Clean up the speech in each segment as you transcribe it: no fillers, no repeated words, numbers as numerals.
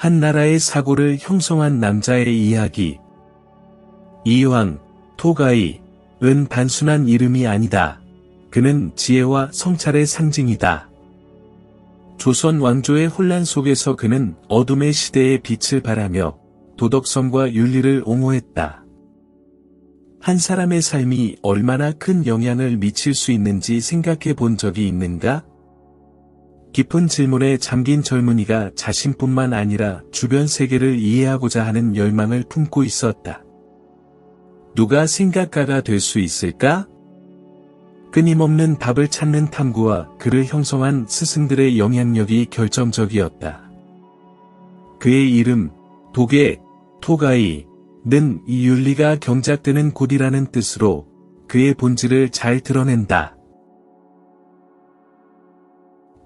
한 나라의 사고를 형성한 남자의 이야기. 이황, 토가이은 단순한 이름이 아니다. 그는 지혜와 성찰의 상징이다. 조선 왕조의 혼란 속에서 그는 어둠의 시대의 빛을 발하며 도덕성과 윤리를 옹호했다. 한 사람의 삶이 얼마나 큰 영향을 미칠 수 있는지 생각해 본 적이 있는가? 깊은 질문에 잠긴 젊은이가 자신뿐만 아니라 주변 세계를 이해하고자 하는 열망을 품고 있었다. 누가 생각가가 될 수 있을까? 끊임없는 답을 찾는 탐구와 그를 형성한 스승들의 영향력이 결정적이었다. 그의 이름, 도계, 토가이는 이 윤리가 경작되는 곳이라는 뜻으로 그의 본질을 잘 드러낸다.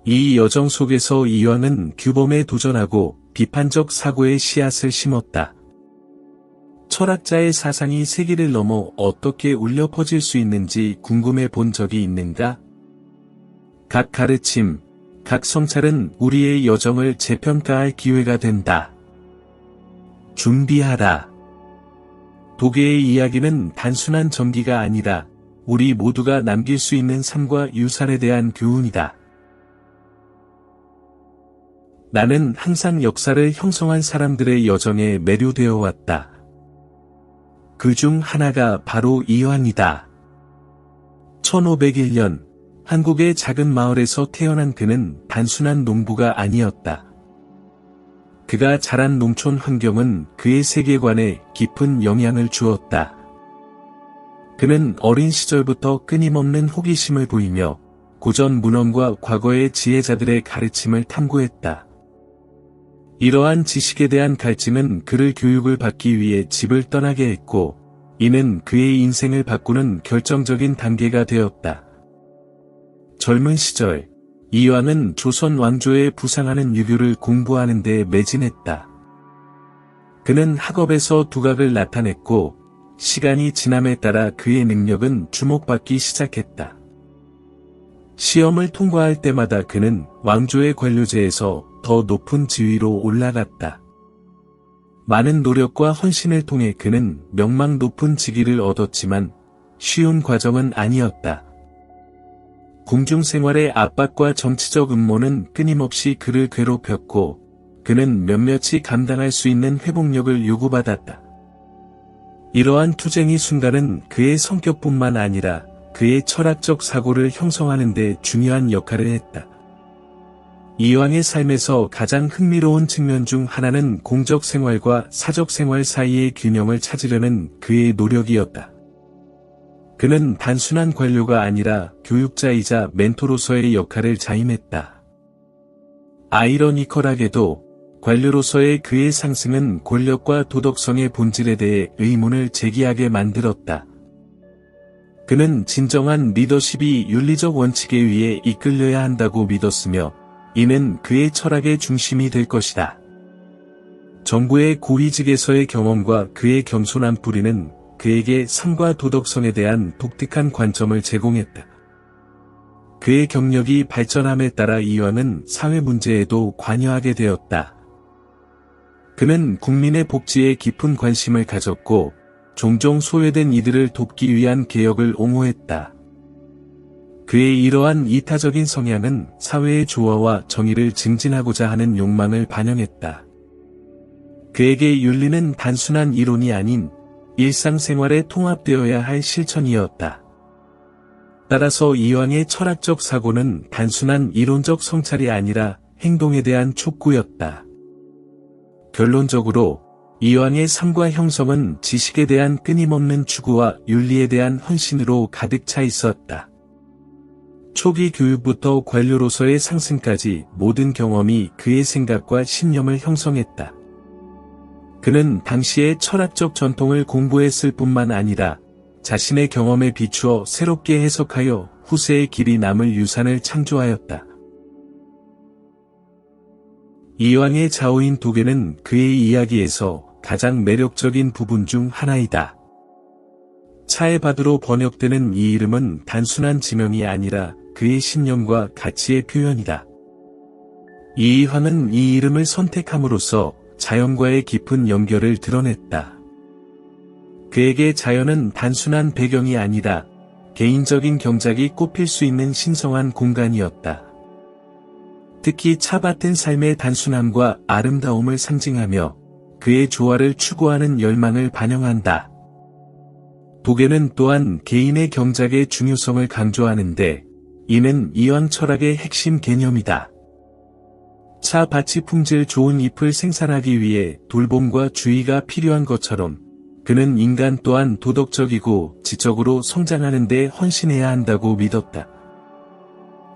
이 여정 속에서 이황은 규범에 도전하고 비판적 사고의 씨앗을 심었다. 철학자의 사상이 세기를 넘어 어떻게 울려 퍼질 수 있는지 궁금해 본 적이 있는가? 각 가르침, 각 성찰은 우리의 여정을 재평가할 기회가 된다. 준비하라. 도계의 이야기는 단순한 전기가 아니라 우리 모두가 남길 수 있는 삶과 유산에 대한 교훈이다. 나는 항상 역사를 형성한 사람들의 여정에 매료되어 왔다. 그 중 하나가 바로 이황이다. 1501년 한국의 작은 마을에서 태어난 그는 단순한 농부가 아니었다. 그가 자란 농촌 환경은 그의 세계관에 깊은 영향을 주었다. 그는 어린 시절부터 끊임없는 호기심을 보이며 고전 문헌과 과거의 지혜자들의 가르침을 탐구했다. 이러한 지식에 대한 갈증은 그를 교육을 받기 위해 집을 떠나게 했고, 이는 그의 인생을 바꾸는 결정적인 단계가 되었다. 젊은 시절, 이황은 조선 왕조의 부상하는 유교를 공부하는 데 매진했다. 그는 학업에서 두각을 나타냈고, 시간이 지남에 따라 그의 능력은 주목받기 시작했다. 시험을 통과할 때마다 그는 왕조의 관료제에서 더 높은 지위로 올라갔다. 많은 노력과 헌신을 통해 그는 명망 높은 직위를 얻었지만 쉬운 과정은 아니었다. 궁중생활의 압박과 정치적 음모는 끊임없이 그를 괴롭혔고 그는 몇몇이 감당할 수 있는 회복력을 요구받았다. 이러한 투쟁의 순간은 그의 성격뿐만 아니라 그의 철학적 사고를 형성하는 데 중요한 역할을 했다. 이황의 삶에서 가장 흥미로운 측면 중 하나는 공적 생활과 사적 생활 사이의 균형을 찾으려는 그의 노력이었다. 그는 단순한 관료가 아니라 교육자이자 멘토로서의 역할을 자임했다. 아이러니컬하게도 관료로서의 그의 상승은 권력과 도덕성의 본질에 대해 의문을 제기하게 만들었다. 그는 진정한 리더십이 윤리적 원칙에 의해 이끌려야 한다고 믿었으며 이는 그의 철학의 중심이 될 것이다. 정부의 고위직에서의 경험과 그의 겸손한 뿌리는 그에게 삶과 도덕성에 대한 독특한 관점을 제공했다. 그의 경력이 발전함에 따라 이황은 사회 문제에도 관여하게 되었다. 그는 국민의 복지에 깊은 관심을 가졌고 종종 소외된 이들을 돕기 위한 개혁을 옹호했다. 그의 이러한 이타적인 성향은 사회의 조화와 정의를 증진하고자 하는 욕망을 반영했다. 그에게 윤리는 단순한 이론이 아닌 일상생활에 통합되어야 할 실천이었다. 따라서 이황의 철학적 사고는 단순한 이론적 성찰이 아니라 행동에 대한 촉구였다. 결론적으로 이황의 삶과 형성은 지식에 대한 끊임없는 추구와 윤리에 대한 헌신으로 가득 차 있었다. 초기 교육부터 관료로서의 상승까지 모든 경험이 그의 생각과 신념을 형성했다. 그는 당시의 철학적 전통을 공부했을 뿐만 아니라 자신의 경험에 비추어 새롭게 해석하여 후세의 길이 남을 유산을 창조하였다. 이황의 자오인 도계는 그의 이야기에서 가장 매력적인 부분 중 하나이다. 차에바드로 번역되는 이 이름은 단순한 지명이 아니라 그의 신념과 가치의 표현이다. 이황은 이 이름을 선택함으로써 자연과의 깊은 연결을 드러냈다. 그에게 자연은 단순한 배경이 아니라 개인적인 경작이 꼽힐 수 있는 신성한 공간이었다. 특히 차밭은 삶의 단순함과 아름다움을 상징하며 그의 조화를 추구하는 열망을 반영한다. 도계는 또한 개인의 경작의 중요성을 강조하는데 이는 이황 철학의 핵심 개념이다. 차밭이 품질 좋은 잎을 생산하기 위해 돌봄과 주의가 필요한 것처럼 그는 인간 또한 도덕적이고 지적으로 성장하는 데 헌신해야 한다고 믿었다.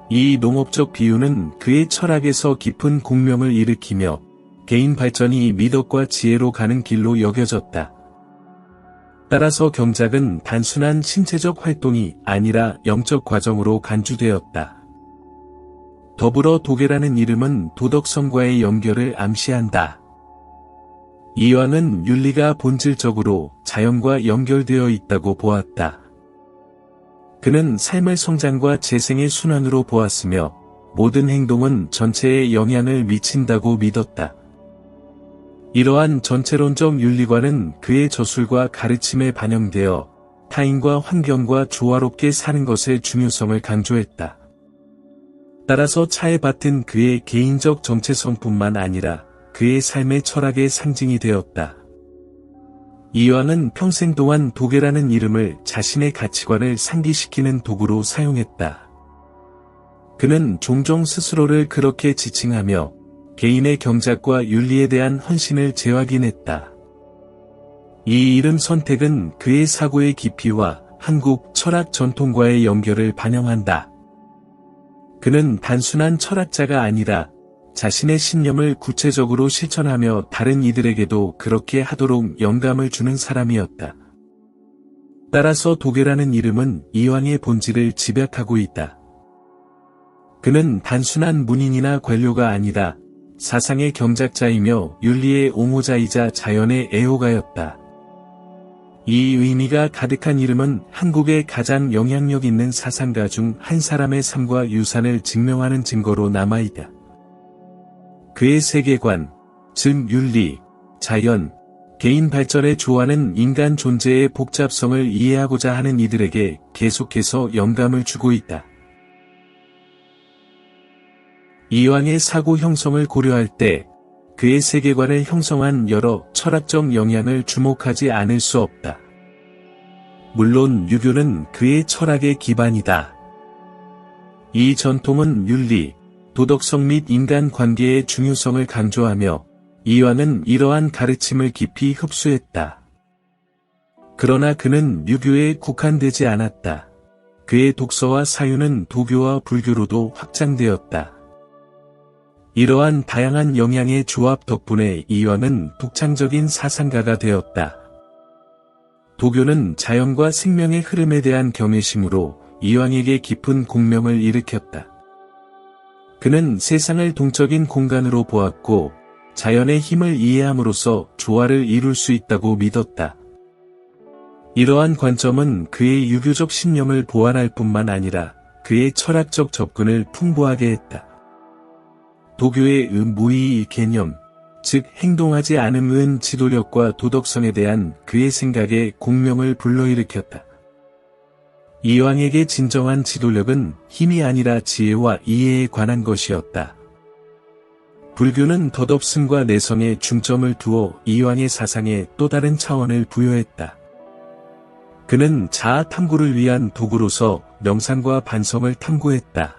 이 농업적 비유는 그의 철학에서 깊은 공명을 일으키며 개인 발전이 미덕과 지혜로 가는 길로 여겨졌다. 따라서 경작은 단순한 신체적 활동이 아니라 영적 과정으로 간주되었다. 더불어 도계라는 이름은 도덕성과의 연결을 암시한다. 이황은 윤리가 본질적으로 자연과 연결되어 있다고 보았다. 그는 삶의 성장과 재생의 순환으로 보았으며 모든 행동은 전체에 영향을 미친다고 믿었다. 이러한 전체론적 윤리관은 그의 저술과 가르침에 반영되어 타인과 환경과 조화롭게 사는 것의 중요성을 강조했다. 따라서 차의 밭은 그의 개인적 정체성뿐만 아니라 그의 삶의 철학의 상징이 되었다. 이황은 평생 동안 도계라는 이름을 자신의 가치관을 상기시키는 도구로 사용했다. 그는 종종 스스로를 그렇게 지칭하며 개인의 경작과 윤리에 대한 헌신을 재확인했다. 이 이름 선택은 그의 사고의 깊이와 한국 철학 전통과의 연결을 반영한다. 그는 단순한 철학자가 아니라 자신의 신념을 구체적으로 실천하며 다른 이들에게도 그렇게 하도록 영감을 주는 사람이었다. 따라서 도계라는 이름은 이황의 본질을 집약하고 있다. 그는 단순한 문인이나 관료가 아니라 사상의 경작자이며 윤리의 옹호자이자 자연의 애호가였다. 이 의미가 가득한 이름은 한국의 가장 영향력 있는 사상가 중 한 사람의 삶과 유산을 증명하는 증거로 남아있다. 그의 세계관, 즉 윤리, 자연, 개인 발전의 조화는 인간 존재의 복잡성을 이해하고자 하는 이들에게 계속해서 영감을 주고 있다. 이황의 사고 형성을 고려할 때 그의 세계관을 형성한 여러 철학적 영향을 주목하지 않을 수 없다. 물론 유교는 그의 철학의 기반이다. 이 전통은 윤리, 도덕성 및 인간관계의 중요성을 강조하며 이황은 이러한 가르침을 깊이 흡수했다. 그러나 그는 유교에 국한되지 않았다. 그의 독서와 사유는 도교와 불교로도 확장되었다. 이러한 다양한 영향의 조합 덕분에 이황은 독창적인 사상가가 되었다. 도교는 자연과 생명의 흐름에 대한 경외심으로 이황에게 깊은 공명을 일으켰다. 그는 세상을 동적인 공간으로 보았고 자연의 힘을 이해함으로써 조화를 이룰 수 있다고 믿었다. 이러한 관점은 그의 유교적 신념을 보완할 뿐만 아니라 그의 철학적 접근을 풍부하게 했다. 도교의 무의 개념, 즉 행동하지 않음은 지도력과 도덕성에 대한 그의 생각에 공명을 불러일으켰다. 이황에게 진정한 지도력은 힘이 아니라 지혜와 이해에 관한 것이었다. 불교는 덧없음과 내성에 중점을 두어 이황의 사상에 또 다른 차원을 부여했다. 그는 자아 탐구를 위한 도구로서 명상과 반성을 탐구했다.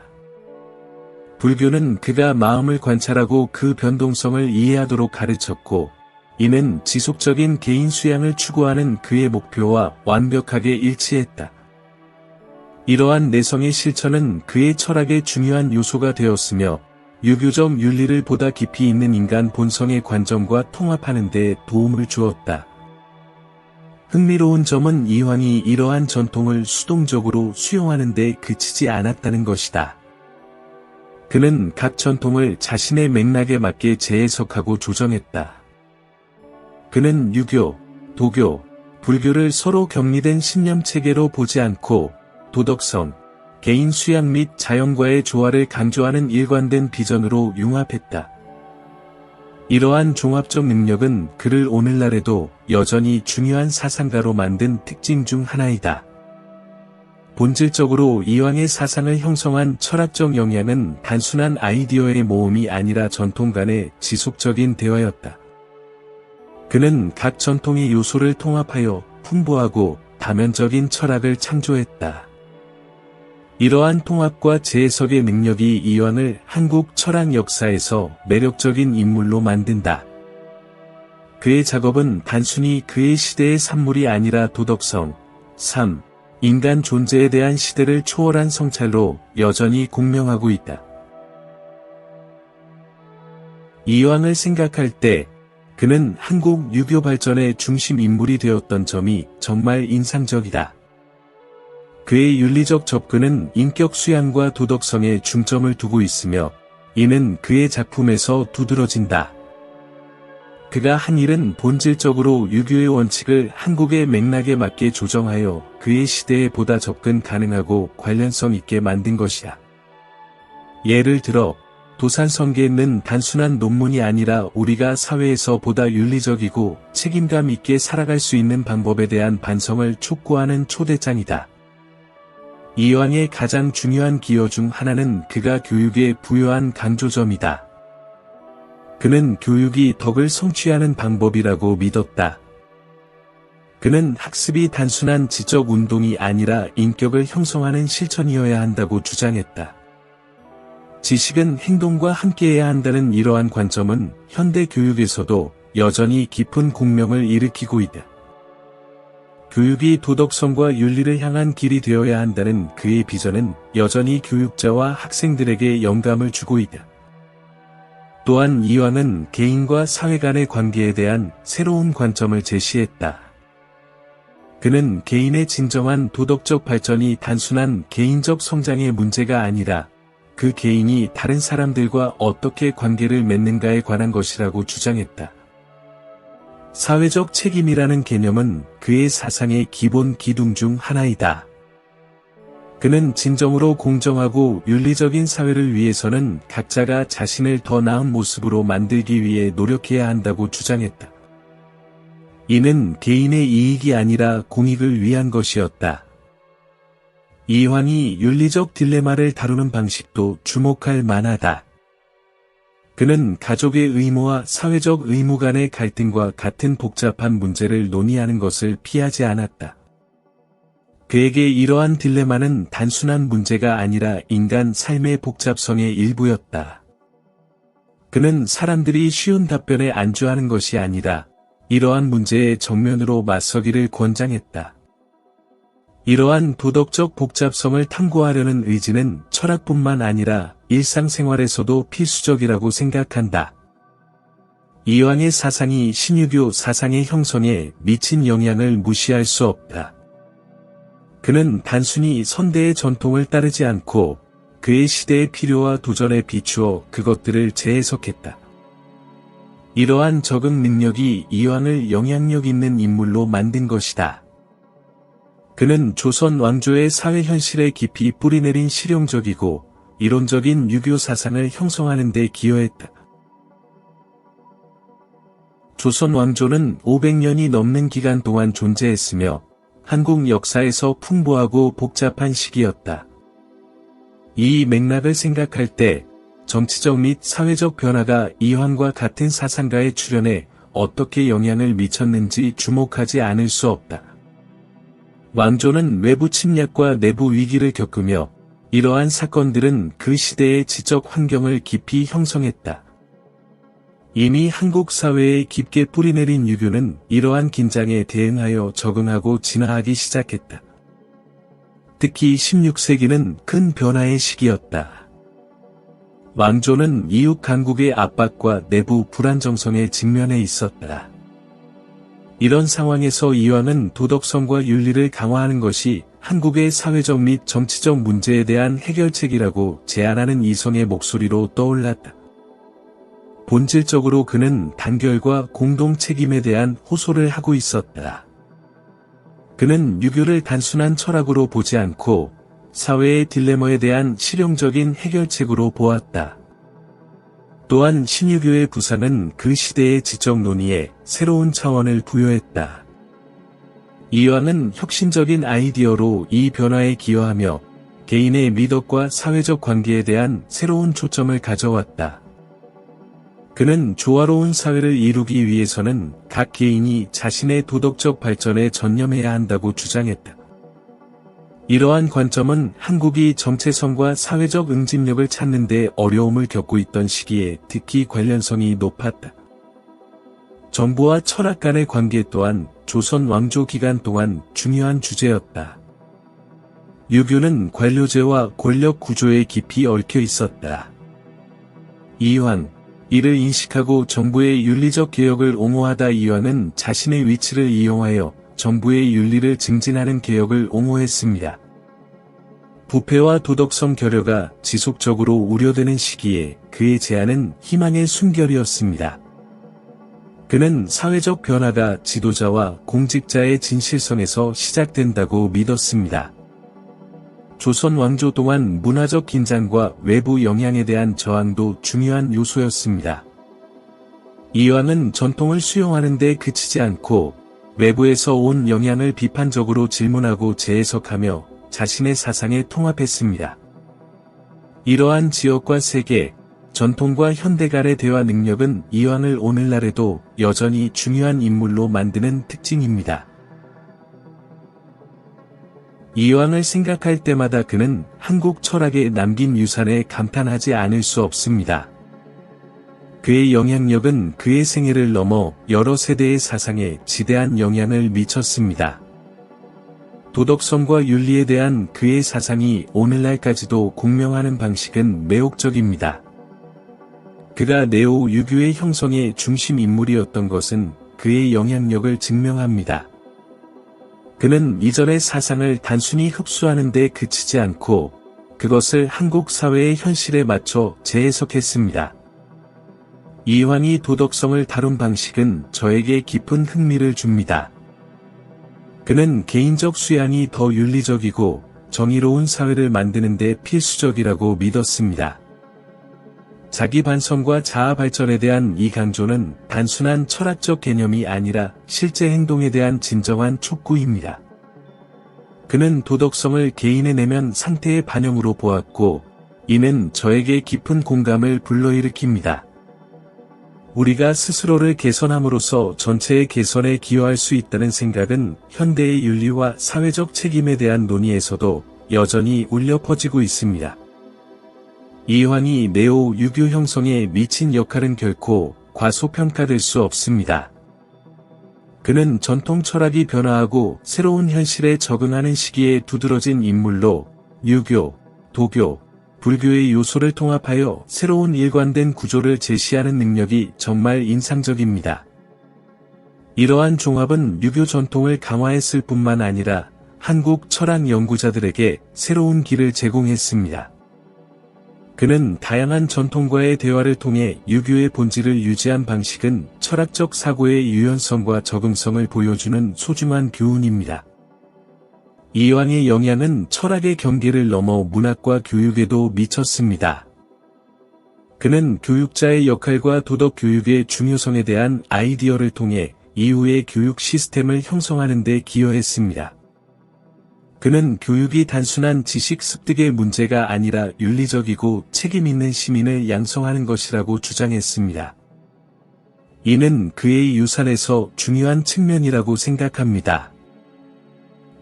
불교는 그가 마음을 관찰하고 그 변동성을 이해하도록 가르쳤고, 이는 지속적인 개인 수양을 추구하는 그의 목표와 완벽하게 일치했다. 이러한 내성의 실천은 그의 철학의 중요한 요소가 되었으며, 유교적 윤리를 보다 깊이 있는 인간 본성의 관점과 통합하는 데 도움을 주었다. 흥미로운 점은 이황이 이러한 전통을 수동적으로 수용하는 데 그치지 않았다는 것이다. 그는 각 전통을 자신의 맥락에 맞게 재해석하고 조정했다. 그는 유교, 도교, 불교를 서로 격리된 신념체계로 보지 않고 도덕성, 개인 수양 및 자연과의 조화를 강조하는 일관된 비전으로 융합했다. 이러한 종합적 능력은 그를 오늘날에도 여전히 중요한 사상가로 만든 특징 중 하나이다. 본질적으로 이황의 사상을 형성한 철학적 영향은 단순한 아이디어의 모음이 아니라 전통 간의 지속적인 대화였다. 그는 각 전통의 요소를 통합하여 풍부하고 다면적인 철학을 창조했다. 이러한 통합과 재해석의 능력이 이황을 한국 철학 역사에서 매력적인 인물로 만든다. 그의 작업은 단순히 그의 시대의 산물이 아니라 도덕성, 삶, 인간 존재에 대한 시대를 초월한 성찰로 여전히 공명하고 있다. 이황을 생각할 때 그는 한국 유교 발전의 중심 인물이 되었던 점이 정말 인상적이다. 그의 윤리적 접근은 인격 수양과 도덕성에 중점을 두고 있으며 이는 그의 작품에서 두드러진다. 그가 한 일은 본질적으로 유교의 원칙을 한국의 맥락에 맞게 조정하여 그의 시대에 보다 접근 가능하고 관련성 있게 만든 것이야. 예를 들어 도산성계는 단순한 논문이 아니라 우리가 사회에서 보다 윤리적이고 책임감 있게 살아갈 수 있는 방법에 대한 반성을 촉구하는 초대장이다. 이황의 가장 중요한 기여 중 하나는 그가 교육에 부여한 강조점이다. 그는 교육이 덕을 성취하는 방법이라고 믿었다. 그는 학습이 단순한 지적 운동이 아니라 인격을 형성하는 실천이어야 한다고 주장했다. 지식은 행동과 함께해야 한다는 이러한 관점은 현대 교육에서도 여전히 깊은 공명을 일으키고 있다. 교육이 도덕성과 윤리를 향한 길이 되어야 한다는 그의 비전은 여전히 교육자와 학생들에게 영감을 주고 있다. 또한 이황은 개인과 사회 간의 관계에 대한 새로운 관점을 제시했다. 그는 개인의 진정한 도덕적 발전이 단순한 개인적 성장의 문제가 아니라 그 개인이 다른 사람들과 어떻게 관계를 맺는가에 관한 것이라고 주장했다. 사회적 책임이라는 개념은 그의 사상의 기본 기둥 중 하나이다. 그는 진정으로 공정하고 윤리적인 사회를 위해서는 각자가 자신을 더 나은 모습으로 만들기 위해 노력해야 한다고 주장했다. 이는 개인의 이익이 아니라 공익을 위한 것이었다. 이황이 윤리적 딜레마를 다루는 방식도 주목할 만하다. 그는 가족의 의무와 사회적 의무 간의 갈등과 같은 복잡한 문제를 논의하는 것을 피하지 않았다. 그에게 이러한 딜레마는 단순한 문제가 아니라 인간 삶의 복잡성의 일부였다. 그는 사람들이 쉬운 답변에 안주하는 것이 아니라 이러한 문제에 정면으로 맞서기를 권장했다. 이러한 도덕적 복잡성을 탐구하려는 의지는 철학뿐만 아니라 일상생활에서도 필수적이라고 생각한다. 이황의 사상이 신유교 사상의 형성에 미친 영향을 무시할 수 없다. 그는 단순히 선대의 전통을 따르지 않고 그의 시대의 필요와 도전에 비추어 그것들을 재해석했다. 이러한 적응 능력이 이황을 영향력 있는 인물로 만든 것이다. 그는 조선 왕조의 사회 현실에 깊이 뿌리내린 실용적이고 이론적인 유교 사상을 형성하는 데 기여했다. 조선 왕조는 500년이 넘는 기간 동안 존재했으며 한국 역사에서 풍부하고 복잡한 시기였다. 이 맥락을 생각할 때 정치적 및 사회적 변화가 이황과 같은 사상가의 출현에 어떻게 영향을 미쳤는지 주목하지 않을 수 없다. 왕조는 외부 침략과 내부 위기를 겪으며 이러한 사건들은 그 시대의 지적 환경을 깊이 형성했다. 이미 한국 사회에 깊게 뿌리내린 유교는 이러한 긴장에 대응하여 적응하고 진화하기 시작했다. 특히 16세기는 큰 변화의 시기였다. 왕조는 이웃 강국의 압박과 내부 불안정성에 직면해 있었다. 이런 상황에서 이황은 도덕성과 윤리를 강화하는 것이 한국의 사회적 및 정치적 문제에 대한 해결책이라고 제안하는 이성의 목소리로 떠올랐다. 본질적으로 그는 단결과 공동 책임에 대한 호소를 하고 있었다. 그는 유교를 단순한 철학으로 보지 않고 사회의 딜레마에 대한 실용적인 해결책으로 보았다. 또한 신유교의 부상은 그 시대의 지적 논의에 새로운 차원을 부여했다. 이완은 혁신적인 아이디어로 이 변화에 기여하며 개인의 미덕과 사회적 관계에 대한 새로운 초점을 가져왔다. 그는 조화로운 사회를 이루기 위해서는 각 개인이 자신의 도덕적 발전에 전념해야 한다고 주장했다. 이러한 관점은 한국이 정체성과 사회적 응집력을 찾는 데 어려움을 겪고 있던 시기에 특히 관련성이 높았다. 정부와 철학 간의 관계 또한 조선 왕조 기간 동안 중요한 주제였다. 유교는 관료제와 권력 구조에 깊이 얽혀 있었다. 이완, 이를 인식하고 정부의 윤리적 개혁을 옹호하다. 이완은 자신의 위치를 이용하여 정부의 윤리를 증진하는 개혁을 옹호했습니다. 부패와 도덕성 결여가 지속적으로 우려되는 시기에 그의 제안은 희망의 숨결이었습니다. 그는 사회적 변화가 지도자와 공직자의 진실성에서 시작된다고 믿었습니다. 조선 왕조 동안 문화적 긴장과 외부 영향에 대한 저항도 중요한 요소였습니다. 이완은 전통을 수용하는 데 그치지 않고 외부에서 온 영향을 비판적으로 질문하고 재해석하며 자신의 사상에 통합했습니다. 이러한 지역과 세계, 전통과 현대 간의 대화 능력은 이완을 오늘날에도 여전히 중요한 인물로 만드는 특징입니다. 이완을 생각할 때마다 그는 한국 철학에 남긴 유산에 감탄하지 않을 수 없습니다. 그의 영향력은 그의 생애를 넘어 여러 세대의 사상에 지대한 영향을 미쳤습니다. 도덕성과 윤리에 대한 그의 사상이 오늘날까지도 공명하는 방식은 매혹적입니다. 그가 네오 유교의 형성의 중심 인물이었던 것은 그의 영향력을 증명합니다. 그는 이전의 사상을 단순히 흡수하는 데 그치지 않고 그것을 한국 사회의 현실에 맞춰 재해석했습니다. 이완이 도덕성을 다룬 방식은 저에게 깊은 흥미를 줍니다. 그는 개인적 수양이 더 윤리적이고 정의로운 사회를 만드는 데 필수적이라고 믿었습니다. 자기 반성과 자아 발전에 대한 이 강조는 단순한 철학적 개념이 아니라 실제 행동에 대한 진정한 촉구입니다. 그는 도덕성을 개인의 내면 상태의 반영으로 보았고, 이는 저에게 깊은 공감을 불러일으킵니다. 우리가 스스로를 개선함으로써 전체의 개선에 기여할 수 있다는 생각은 현대의 윤리와 사회적 책임에 대한 논의에서도 여전히 울려 퍼지고 있습니다. 이완이 네오 유교 형성에 미친 역할은 결코 과소평가될 수 없습니다. 그는 전통 철학이 변화하고 새로운 현실에 적응하는 시기에 두드러진 인물로 유교, 도교, 불교의 요소를 통합하여 새로운 일관된 구조를 제시하는 능력이 정말 인상적입니다. 이러한 종합은 유교 전통을 강화했을 뿐만 아니라 한국 철학 연구자들에게 새로운 길을 제공했습니다. 그는 다양한 전통과의 대화를 통해 유교의 본질을 유지한 방식은 철학적 사고의 유연성과 적응성을 보여주는 소중한 교훈입니다. 이완의 영향은 철학의 경계를 넘어 문학과 교육에도 미쳤습니다. 그는 교육자의 역할과 도덕 교육의 중요성에 대한 아이디어를 통해 이후의 교육 시스템을 형성하는 데 기여했습니다. 그는 교육이 단순한 지식 습득의 문제가 아니라 윤리적이고 책임있는 시민을 양성하는 것이라고 주장했습니다. 이는 그의 유산에서 중요한 측면이라고 생각합니다.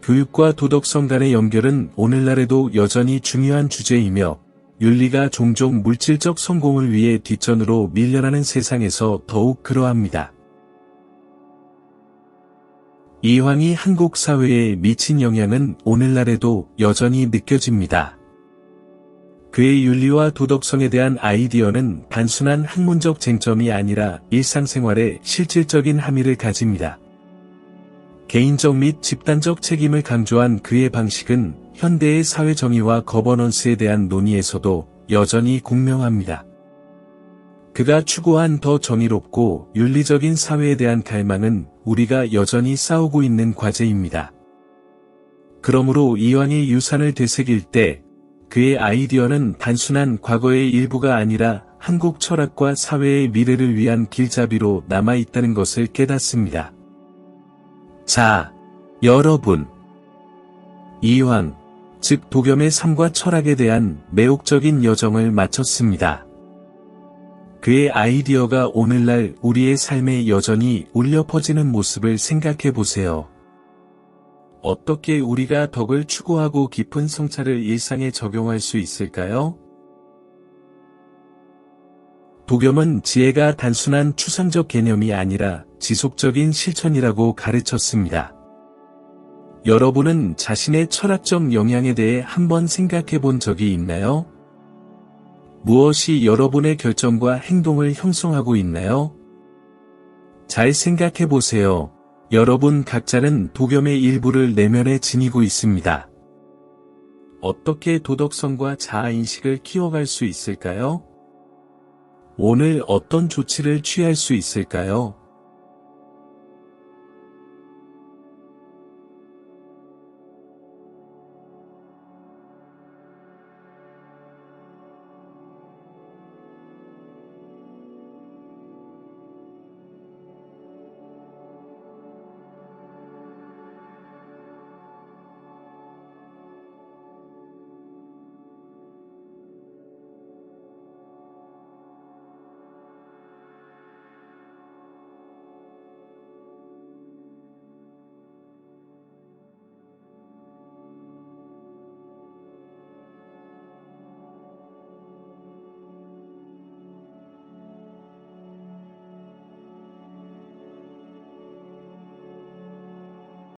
교육과 도덕성 간의 연결은 오늘날에도 여전히 중요한 주제이며, 윤리가 종종 물질적 성공을 위해 뒷전으로 밀려나는 세상에서 더욱 그러합니다. 이완이 한국 사회에 미친 영향은 오늘날에도 여전히 느껴집니다. 그의 윤리와 도덕성에 대한 아이디어는 단순한 학문적 쟁점이 아니라 일상생활에 실질적인 함의를 가집니다. 개인적 및 집단적 책임을 강조한 그의 방식은 현대의 사회 정의와 거버넌스에 대한 논의에서도 여전히 공명합니다. 그가 추구한 더 정의롭고 윤리적인 사회에 대한 갈망은 우리가 여전히 싸우고 있는 과제입니다. 그러므로 이완의 유산을 되새길 때 그의 아이디어는 단순한 과거의 일부가 아니라 한국 철학과 사회의 미래를 위한 길잡이로 남아있다는 것을 깨닫습니다. 자, 여러분. 이황, 즉 도겸의 삶과 철학에 대한 매혹적인 여정을 마쳤습니다. 그의 아이디어가 오늘날 우리의 삶에 여전히 울려 퍼지는 모습을 생각해 보세요. 어떻게 우리가 덕을 추구하고 깊은 성찰을 일상에 적용할 수 있을까요? 도겸은 지혜가 단순한 추상적 개념이 아니라 지속적인 실천이라고 가르쳤습니다. 여러분은 자신의 철학적 역량에 대해 한번 생각해 본 적이 있나요? 무엇이 여러분의 결정과 행동을 형성하고 있나요? 잘 생각해 보세요. 여러분 각자는 도겸의 일부를 내면에 지니고 있습니다. 어떻게 도덕성과 자아인식을 키워갈 수 있을까요? 오늘 어떤 조치를 취할 수 있을까요?